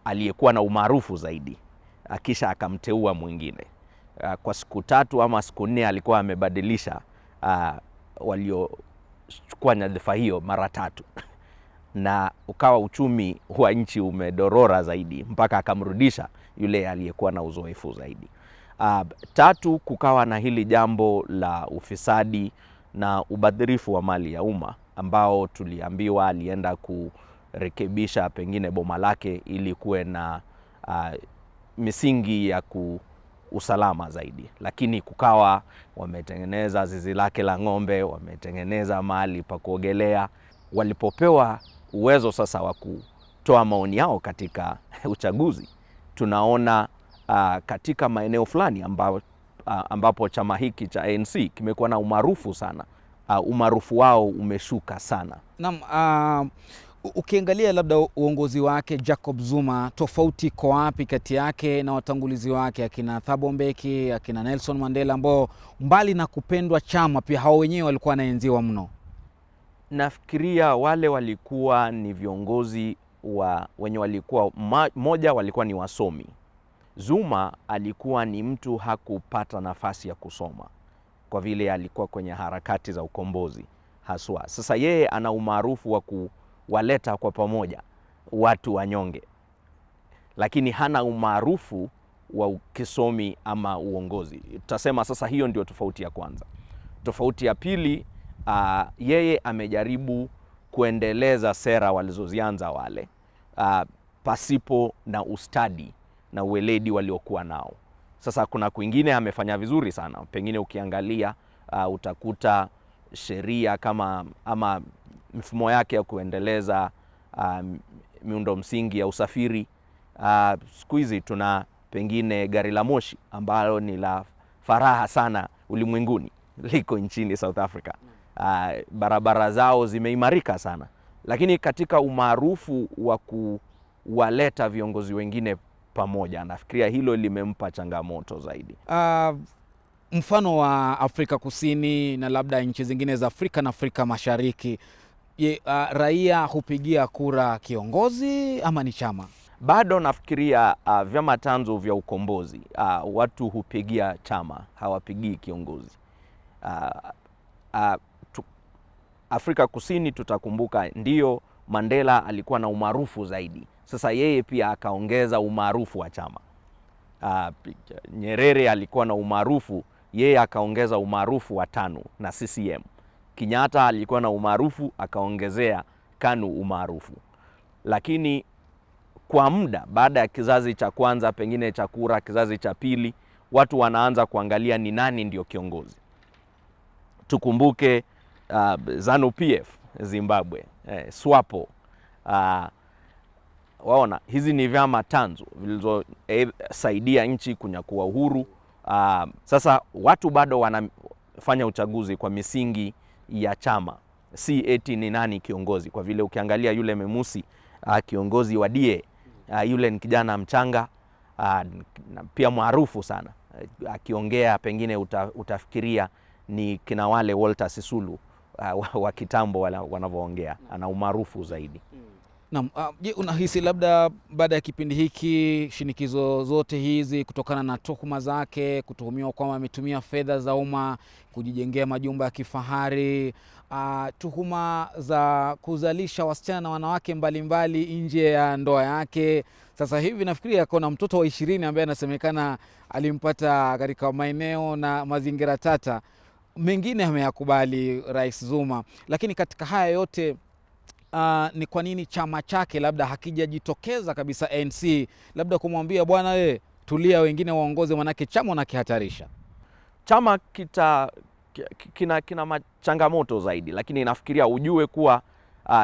aliyekuwa na umaarufu zaidi, kisha akamteua mwingine. Kwa siku 3 ama siku 4 alikuwa amebadilisha waliochukua nyadhifa hiyo mara 3 na ukawa uchumi wa nchi umedorora zaidi mpaka akamrudisha yule aliyekuwa na uzoefu zaidi. 3, kukawa na hili jambo la ufisadi na ubadhirifu wa mali ya umma ambao tuliambiwa alienda kurekebisha pengine boma lake ili kuwe na misingi ya usalama zaidi, lakini kukawa wametengeneza zizi lake la ng'ombe, wametengeneza mahali pa kuogelea. Walipopewa uwezo sasa wa kutoa maoni yao katika uchaguzi, tunaona katika maeneo fulani ambapo chama hiki cha ANC kimekuwa na umaarufu sana, umaarufu wao umeshuka sana. Naam, ukiangalia labda uongozi wake Jacob Zuma, tofauti iko wapi kati yake na watangulizi wake akina Thabo Mbeki, akina Nelson Mandela, ambao mbali na kupendwa chama pia hao wenyewe walikuwa wanaenziwa mno? Nafikiria wale walikuwa ni viongozi wenye walikuwa moja, walikuwa ni wasomi. Zuma alikuwa ni mtu hakupata nafasi ya kusoma kwa vile alikuwa kwenye harakati za ukombozi haswa. Sasa yeye ana umaarufu wa kuwaleta kwa pamoja watu wanyonge, lakini hana umaarufu wa kisomi ama uongozi. Tutasema sasa hiyo ndio tofauti ya kwanza. Tofauti ya pili, yeye amejaribu kuendeleza sera walizozianza wale. pasipo na ustadi na uweledi waliokuwa nao. Sasa kuna kwingine amefanya vizuri sana. Pengine ukiangalia utakuta sheria ama mifumo yake ya kuendeleza miundo msingi ya usafiri. Siku hizi tuna pengine gari la moshi ambalo ni la faraha sana ulimwenguni, liko nchini South Africa. Barabara zao zimeimarika sana, lakini katika umaarufu wa kuwaleta viongozi wengine pamoja, nafikiria hilo limempa changamoto zaidi. Mfano wa Afrika Kusini na labda nchi zingine za Afrika na Afrika Mashariki, raia hupigia kura kiongozi ama ni chama? Bado nafikiria vyama tanzu vya ukombozi, watu hupigia chama, hawapigii kiongozi. Afrika Kusini tutakumbuka ndio Mandela alikuwa na umaarufu zaidi. Sasa yeye pia akaongeza umaarufu wa chama. Nyerere alikuwa na umaarufu, yeye akaongeza umaarufu wa TANU na CCM. Kenyatta alikuwa na umaarufu, akaongezea KANU umaarufu. Lakini kwa muda baada ya kizazi cha kwanza pengine cha kura, kizazi cha pili, watu wanaanza kuangalia ni nani ndio kiongozi. Tukumbuke ZANU-PF Zimbabwe, SWAPO. Waona, hizi ni vyama tanzu vilizosaidia nchi kunyakua uhuru. Sasa watu bado wanafanya uchaguzi kwa misingi ya chama, si eti ni nani kiongozi. Kwa vile ukiangalia yule Memusi, kiongozi wa DA, yule ni kijana mchanga, pia maarufu sana. Akiongea pengine utafikiria ni kina wale Walter Sisulu wa kitambo wanavyoongea, ana umaarufu zaidi. Naam, je, unahisi labda baada ya kipindi hiki shinikizo zote hizi kutokana na tuhuma zake, kutuhumiwa kwamba ametumia fedha za umma kujijengea majumba ya kifahari, tuhuma za kuzalisha wasichana na wanawake mbalimbali nje ya ndoa yake, sasa hivi nafikiria kuna mtoto wa 20 ambaye anasemekana alimpata katika maeneo na mazingira tata, mengine ameyakubali Rais Zuma, lakini katika haya yote ni kwa nini chama chake labda hakijajitokeza kabisa ANC labda kumwambia bwana tulia, wengine waongoze, manake chama unakihatarisha? Chama kina changamoto zaidi, lakini nafikiria ujue kuwa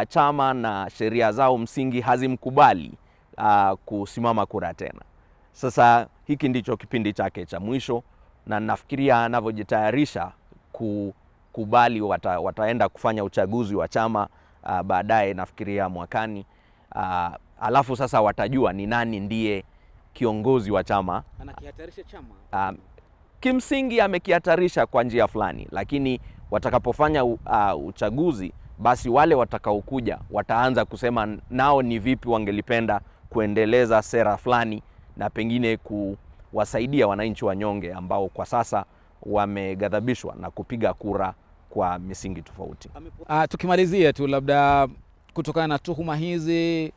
chama na sheria zao msingi hazimkubali kusimama kura tena. Sasa hiki ndicho kipindi chake cha mwisho, na nafikiria anavyojitayarisha kukubali wataenda kufanya uchaguzi wa chama baadaye, nafikiria mwakani. Alafu sasa watajua ni nani ndiye kiongozi wa chama. Anakihatarisha chama? Kimsingi amekihatarisha kwa njia fulani, lakini watakapofanya uchaguzi, basi wale watakaokuja wataanza kusema nao ni vipi wangelipenda kuendeleza sera fulani na pengine kuwasaidia wananchi wanyonge ambao kwa sasa wameghadhabishwa na kupiga kura kwa misingi tofauti. Tukimalizia tu labda kutokana na tuhuma hizi,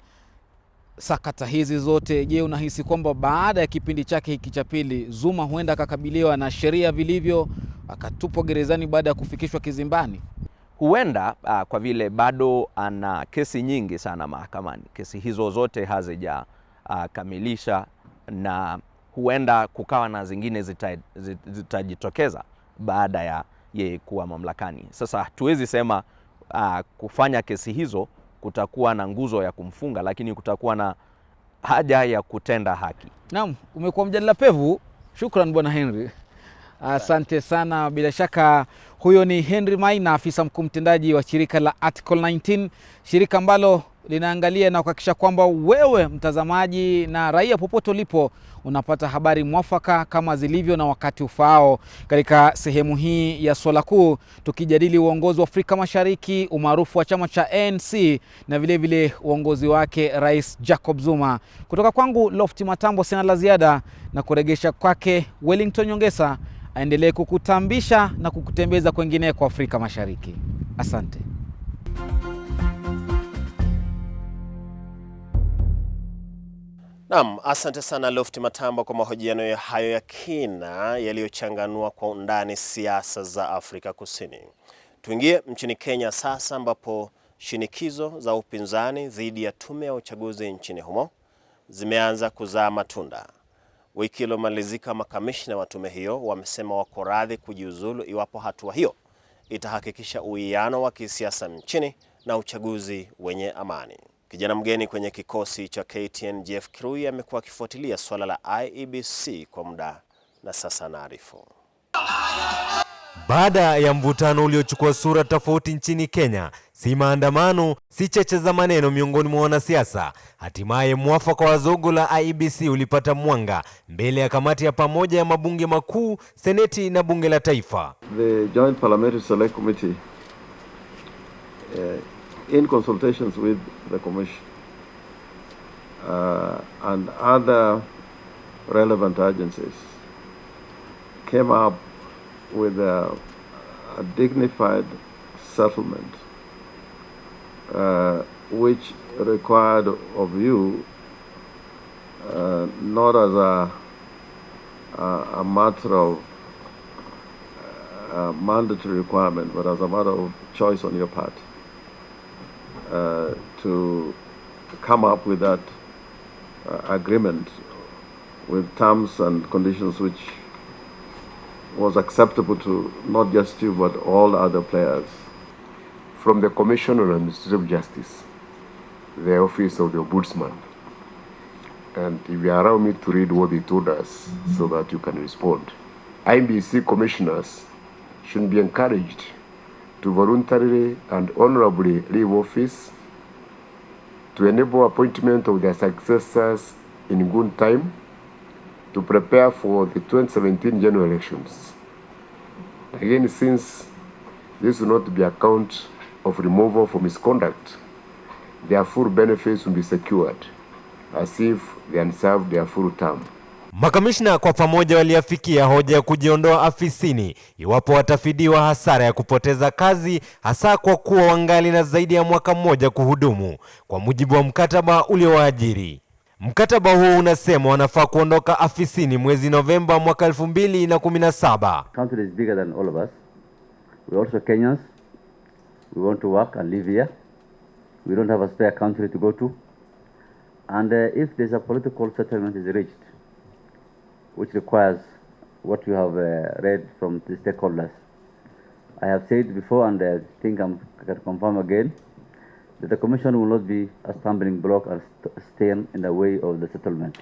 sakata hizi zote, je, unahisi kwamba baada ya kipindi chake hiki cha pili Zuma huenda akakabiliwa na sheria vilivyo, akatupwa gerezani baada ya kufikishwa kizimbani? Huenda, kwa vile bado ana kesi nyingi sana mahakamani. Kesi hizo zote hazijakamilisha, na huenda kukawa na zingine zitajitokeza baada ya yeye kuwa mamlakani. Sasa tuwezi sema kufanya kesi hizo kutakuwa na nguzo ya kumfunga, lakini kutakuwa na haja ya kutenda haki. Naam, umekuwa mjadala pevu. Shukran Bwana Henry. Asante sana. Bila shaka huyo ni Henry Maina, afisa mkuu mtendaji wa shirika la Article 19, shirika ambalo linaangalia na kuhakikisha kwamba wewe mtazamaji na raia popote ulipo unapata habari mwafaka kama zilivyo na wakati ufaao. Katika sehemu hii ya swala kuu tukijadili uongozi wa Afrika Mashariki, umaarufu wa chama cha ANC na vile vile uongozi wake Rais Jacob Zuma. Kutoka kwangu Lofty Matambo sina la ziada, na kuregesha kwake Wellington Nyongesa aendelee kukutambisha na kukutembeza kwengine kwa Afrika Mashariki. Asante. Naam, asante sana Lofty Matambo kwa mahojiano hayo ya kina yaliyochanganua kwa undani siasa za Afrika Kusini. Tuingie nchini Kenya sasa, ambapo shinikizo za upinzani dhidi ya tume ya uchaguzi nchini humo zimeanza kuzaa matunda. Wiki iliyomalizika, makamishna wa tume hiyo wamesema wako radhi kujiuzulu iwapo hatua hiyo itahakikisha uwiano wa kisiasa nchini na uchaguzi wenye amani. Kijana mgeni kwenye kikosi cha KTN Jeff Kirui amekuwa akifuatilia swala la IEBC kwa muda na sasa anaarifu. Baada ya mvutano uliochukua sura tofauti nchini Kenya, si maandamano, si cheche za maneno miongoni mwa wanasiasa, hatimaye mwafaka wa zogo la IEBC ulipata mwanga mbele ya kamati ya pamoja ya mabunge makuu, seneti na bunge la taifa. The Joint Parliamentary Select Committee, in consultations with the Commission and other relevant agencies, came up with a dignified settlement which required of you not as a matter of mandatory requirement, but as a matter of choice on your part, to come up with that agreement with terms and conditions which was acceptable to not just you but all other players. From the Commission on Administrative Justice, the Office of the Ombudsman, and if you allow me to read what they told us so that you can respond. IEBC commissioners should be encouraged to voluntarily and honorably leave office, to enable appointment of their successors in good time, to prepare for the 2017 general elections. Again, since this will not be a count of removal for misconduct, their full benefits will be secured as if they had served their full term. Makamishna kwa pamoja waliafikia hoja ya kujiondoa afisini iwapo watafidiwa hasara ya kupoteza kazi, hasa kwa kuwa wangali na zaidi ya mwaka mmoja kuhudumu kwa mujibu wa mkataba uliowaajiri. Mkataba huu unasema wanafaa kuondoka afisini mwezi Novemba mwaka 2017. Country is bigger than all of us. We also Kenyans. We want to work and live here. We don't have a spare country to go to. And if there's a political settlement is reached, which requires what you have read from the stakeholders, I have said before, and I think I can confirm again, that the Commission will not be a stumbling block or stand in the way of the settlement.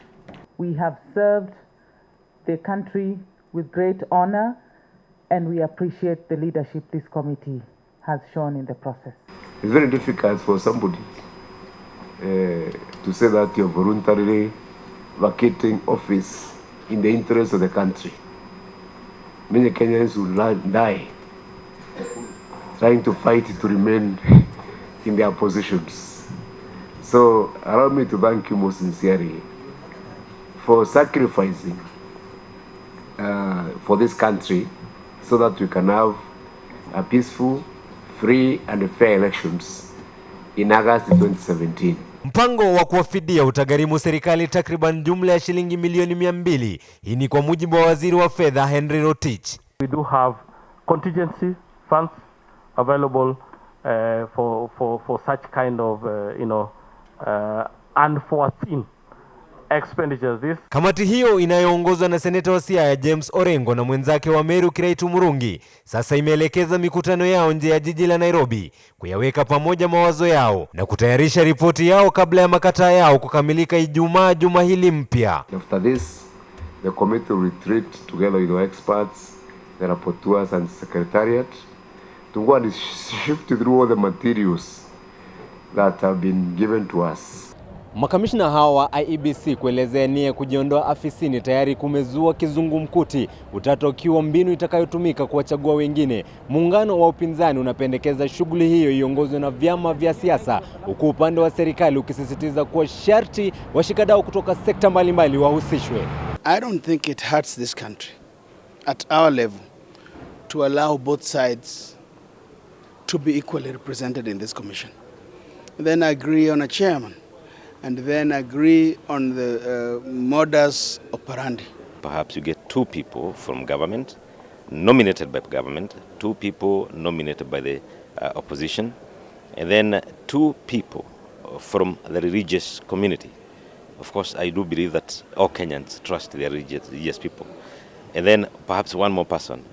We have served the country with great honor, and we appreciate the leadership this committee has shown in the process. It's very difficult for somebody to say that you're voluntarily vacating office in the interest of the country. Many Kenyans will die trying to fight to remain in their positions. So allow me to thank you most sincerely for sacrificing for this country so that we can have a peaceful, free and fair elections in August 2017. Mpango wa kuwafidia utagharimu serikali takriban jumla ya shilingi milioni 200. Hii ni kwa mujibu wa waziri wa fedha Henry Rotich. We do have contingency funds available for such kind of unforeseen expenditures. Kamati hiyo inayoongozwa na seneta wa Siaya James Orengo na mwenzake wa Meru Kiraitu Murungi sasa imeelekeza mikutano yao nje ya jiji la Nairobi kuyaweka pamoja mawazo yao na kutayarisha ripoti yao kabla ya makataa yao kukamilika Ijumaa juma hili mpya. After this, the committee will retreat together with our experts, the rapporteurs and secretariat to go and shift through all the materials that have been given to us. Makamishna hawa wa IEBC kuelezea nia kujiondoa afisini tayari kumezua kizungumkuti, utata ukiwa mbinu itakayotumika kuwachagua wengine. Muungano wa upinzani unapendekeza shughuli hiyo iongozwe na vyama vya siasa, huku upande wa serikali ukisisitiza kuwa sharti washikadau kutoka sekta mbalimbali wahusishwe. I don't think it hurts this country at our level to allow both sides to be equally represented in this commission. Then agree on a chairman, and then agree on the modus operandi. Perhaps you get 2 people from government, nominated by government, 2 people nominated by the opposition, and then 2 people from the religious community. Of course, I do believe that all Kenyans trust their religious people. And then perhaps 1 more person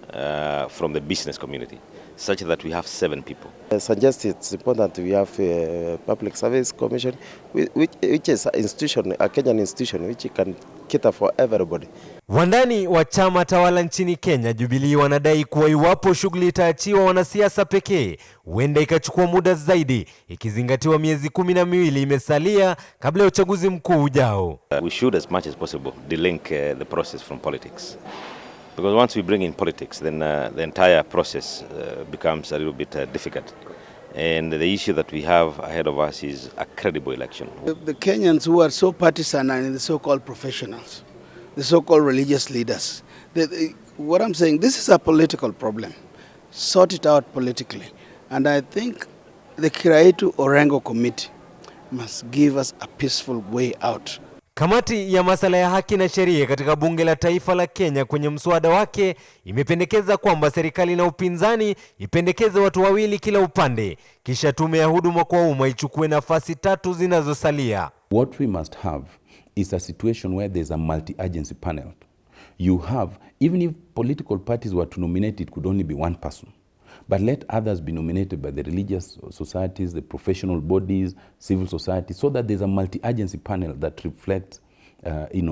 from the business community, such that we have 7 people. I suggest it's important we have a public service commission, which is an institution, a Kenyan institution, which can cater for everybody. Wandani wa chama tawala nchini Kenya Jubilee wanadai kuwa iwapo shughuli itaachiwa wanasiasa pekee, huenda ikachukua muda zaidi, ikizingatiwa miezi 12 imesalia kabla ya uchaguzi mkuu ujao. We should as much as possible delink the process from politics. Because once we bring in politics, then the entire process becomes a little bit difficult. And the issue that we have ahead of us is a credible election. The Kenyans who are so partisan are the so-called professionals, the so-called religious leaders. What I'm saying, this is a political problem. Sort it out politically. And I think the Kiraitu Orengo Committee must give us a peaceful way out. Kamati ya masuala ya haki na sheria katika bunge la taifa la Kenya kwenye mswada wake imependekeza kwamba serikali na upinzani ipendekeze watu 2 kila upande, kisha tume ya huduma kwa umma ichukue nafasi 3 zinazosalia. What we must have is a situation where there's a multi-agency panel. You have, even if political parties were to nominate, it could only be 1 person. But let others be nominated by the religious societies, the professional bodies, civil society, so that there's a multi-agency panel that reflects,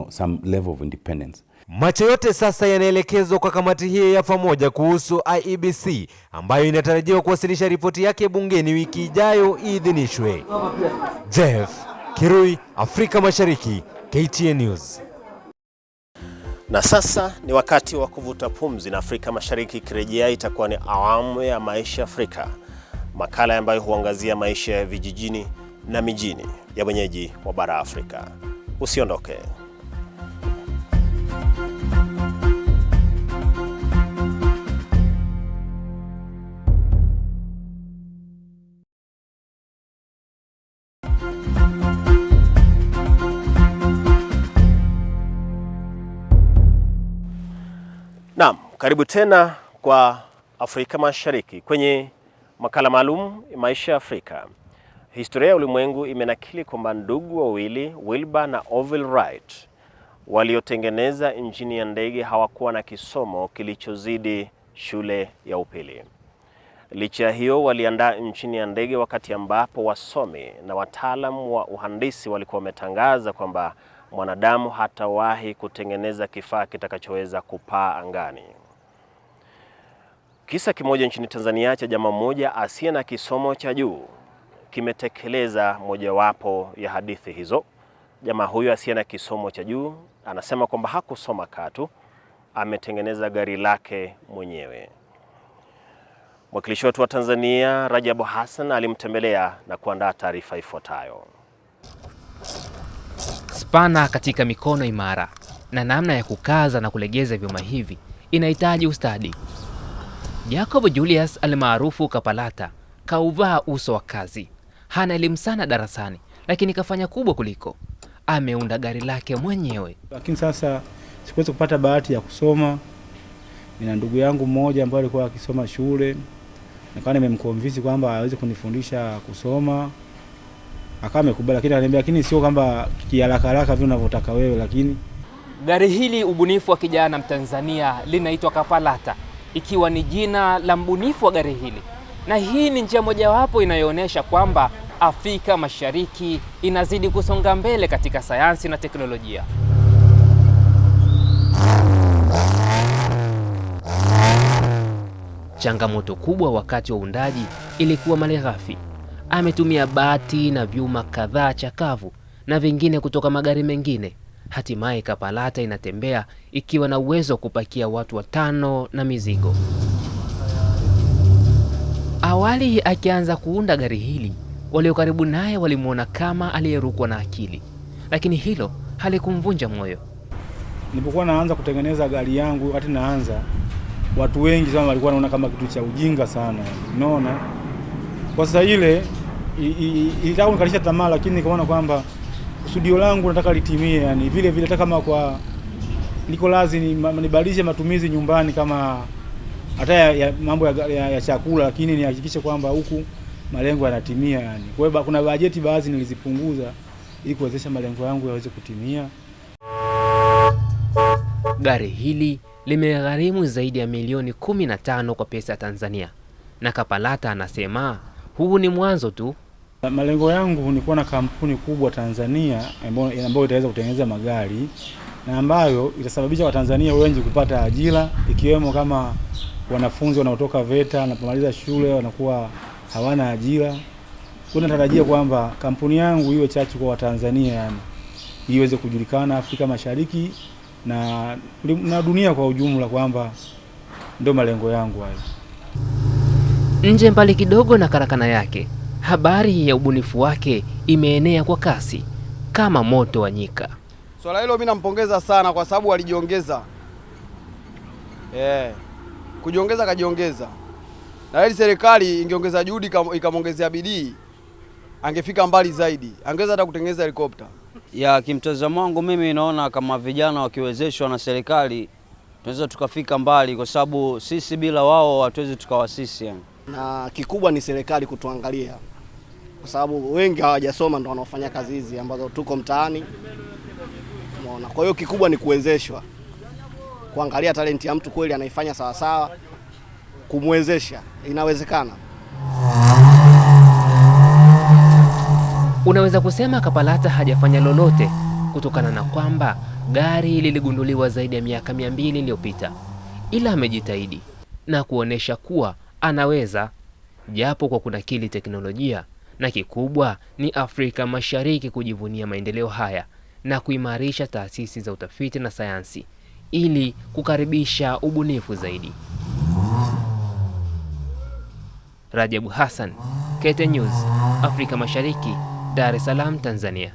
some level of independence. Macho yote sasa yanaelekezwa kwa kamati hii ya pamoja kuhusu IEBC ambayo inatarajiwa kuwasilisha ripoti yake bungeni wiki ijayo iidhinishwe. Jeff Kirui, Afrika Mashariki, KTN News. Na sasa ni wakati wa kuvuta pumzi, na Afrika Mashariki ikirejea itakuwa ni awamu ya maisha Afrika. Makala ambayo huangazia maisha ya vijijini na mijini ya wenyeji wa bara Afrika. Usiondoke. Naam, karibu tena kwa Afrika Mashariki kwenye makala maalum ya maisha ya Afrika. Historia ya ulimwengu imenakili kwamba ndugu wawili, Wilbur na Orville Wright, waliotengeneza injini ya ndege hawakuwa na kisomo kilichozidi shule ya upili. Licha hiyo, waliandaa injini ya ndege wakati ambapo wasomi na wataalamu wa uhandisi walikuwa wametangaza kwamba mwanadamu hatawahi kutengeneza kifaa kitakachoweza kupaa angani. Kisa kimoja nchini Tanzania cha jamaa mmoja asiye na kisomo cha juu kimetekeleza mojawapo ya hadithi hizo. Jamaa huyo asiye na kisomo cha juu anasema kwamba hakusoma katu, ametengeneza gari lake mwenyewe. Mwakilishi wetu wa Tanzania Rajabu Hassan alimtembelea na kuandaa taarifa ifuatayo. Spana katika mikono imara na namna ya kukaza na kulegeza vyuma hivi inahitaji ustadi. Jacob Julius almaarufu Kapalata kauvaa uso wa kazi. Hana elimu sana darasani, lakini kafanya kubwa kuliko. Ameunda gari lake mwenyewe. Lakini sasa sikuweza kupata bahati ya kusoma. Nina ndugu yangu mmoja ambaye alikuwa akisoma shule. Nikawa nimemconvince kwamba aweze kunifundisha kusoma. Akawa amekubali, lakini ananiambia lakini sio kwamba kiharaka haraka vile unavyotaka wewe. Lakini gari hili ubunifu wa kijana Mtanzania linaitwa Kapalata, ikiwa ni jina la mbunifu wa gari hili. Na hii ni njia mojawapo inayoonyesha kwamba Afrika Mashariki inazidi kusonga mbele katika sayansi na teknolojia. Changamoto kubwa wakati wa uundaji ilikuwa malighafi. Ametumia bati na vyuma kadhaa chakavu na vingine kutoka magari mengine. Hatimaye Kapalata inatembea ikiwa na uwezo wa kupakia watu 5 na mizigo. Awali akianza kuunda gari hili, walio karibu naye walimuona kama aliyerukwa na akili. Lakini hilo halikumvunja moyo. Nilipokuwa naanza kutengeneza gari yangu, wakati naanza, watu wengi sana walikuwa wanaona kama kitu cha ujinga sana. Unaona? Kwa sasa ile ilitaka kunikalisha tamaa, lakini nikaona kwamba kusudio langu nataka litimie, yani vile vile hata kama kwa niko lazima nibadilishe matumizi nyumbani kama hata ya mambo ya chakula, lakini nihakikishe kwamba huku malengo yanatimia yani. Kwa hiyo kuna bajeti baadhi nilizipunguza ili kuwezesha malengo yangu yaweze kutimia. Gari hili limegharimu zaidi ya milioni 15 kwa pesa ya Tanzania. Na Kapalata anasema huu ni mwanzo tu. Malengo yangu ni kuwa na kampuni kubwa Tanzania ambayo itaweza kutengeneza magari na ambayo itasababisha Watanzania wengi kupata ajira, ikiwemo kama wanafunzi wanaotoka VETA na kumaliza shule wanakuwa hawana ajira. Kuna tarajia kwamba kampuni yangu iwe chachu kwa Watanzania yani, iweze kujulikana Afrika Mashariki na dunia kwa ujumla, kwamba ndio malengo yangu hayo. Nje mbali kidogo na karakana yake, habari ya ubunifu wake imeenea kwa kasi kama moto wa nyika. Swala hilo mimi nampongeza sana kwa sababu alijiongeza. Kujiongeza kajiongeza. Na ili serikali ingeongeza juhudi ikamongezea bidii, angefika mbali zaidi. Angeweza hata kutengeneza helikopta. Ya kimtazamo wangu mimi naona kama vijana wakiwezeshwa na serikali tunaweza tukafika mbali, kwa sababu sisi bila wao hatuwezi tukawa sisi yani. Na kikubwa ni serikali kutuangalia, kwa sababu wengi hawajasoma ndio wanaofanya kazi hizi ambazo tuko mtaani. Unaona, kwa hiyo kikubwa ni kuwezeshwa, kuangalia talenti ya mtu kweli anaifanya sawa sawa, kumwezesha. Inawezekana. Unaweza kusema Kapalata hajafanya lolote kutokana na kwamba gari liligunduliwa zaidi ya miaka 200 iliyopita, ila amejitahidi na kuonesha kuwa anaweza, japo kwa kunakili teknolojia, na kikubwa ni Afrika Mashariki kujivunia maendeleo haya na kuimarisha taasisi za utafiti na sayansi ili kukaribisha ubunifu zaidi. Rajabu Hassan, KTN News, Afrika Mashariki, Dar es Salaam, Tanzania.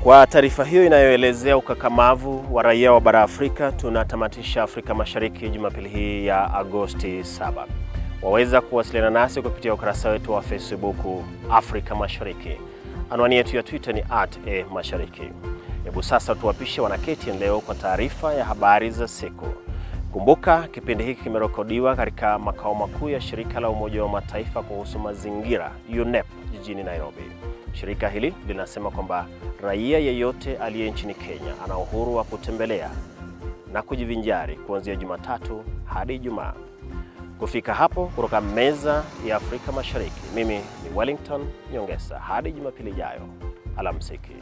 Kwa taarifa hiyo inayoelezea ukakamavu wa raia wa bara Afrika, tunatamatisha Afrika Mashariki Jumapili hii ya Agosti 7. Waweza kuwasiliana nasi kupitia ukurasa wetu wa Facebook Afrika Mashariki. Anwani yetu ya Twitter ni @mashariki. Hebu sasa tuwapishe wana KTN leo kwa taarifa ya habari za siku. Kumbuka kipindi hiki kimerekodiwa katika makao makuu ya shirika la Umoja wa Mataifa kuhusu mazingira UNEP jijini Nairobi. Shirika hili linasema kwamba raia yeyote aliye nchini Kenya ana uhuru wa kutembelea na kujivinjari kuanzia Jumatatu hadi Ijumaa. Kufika hapo kutoka meza ya Afrika Mashariki, mimi ni Wellington Nyongesa. Hadi Jumapili ijayo. Alamsiki.